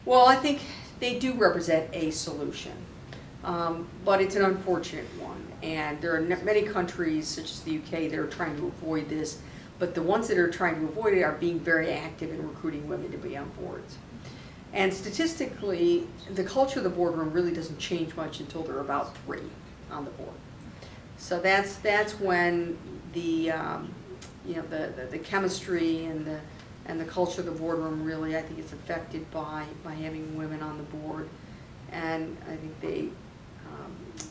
Well, I think they do represent a solution, but it's an unfortunate one. And there are many countries, such as the UK, that are trying to avoid this, but the ones that are trying to avoid it are being very active in recruiting women to be on boards. And statistically, the culture of the boardroom really doesn't change much until there are about 3 on the board. So that's when the the chemistry and the culture of the boardroom really, I think, is affected by having women on the board. And I think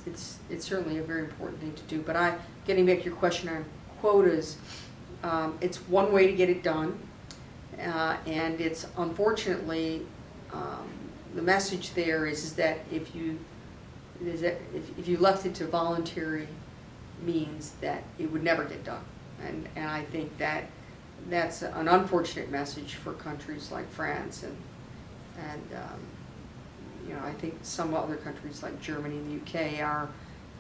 it's certainly a very important thing to do. But getting back to your question on quotas, it's one way to get it done, and it's unfortunately the message there is that if you left it to voluntary means, that it would never get done, and I think that's an unfortunate message for countries like France and I think some other countries like Germany and the UK are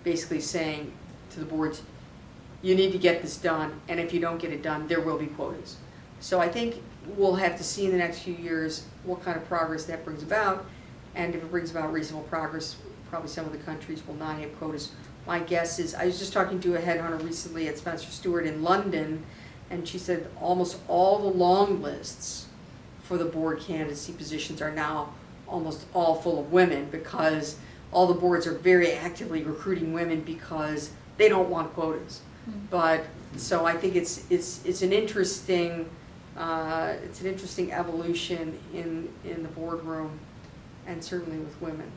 basically saying to the boards, you need to get this done, and if you don't get it done, there will be quotas. So I think we'll have to see in the next few years what kind of progress that brings about, and if it brings about reasonable progress, probably some of the countries will not have quotas. My guess is, I was just talking to a headhunter recently at Spencer Stewart in London, and she said almost all the long lists for the board candidacy positions are now almost all full of women, because all the boards are very actively recruiting women because they don't want quotas. But so I think it's an interesting evolution in the boardroom, and certainly with women.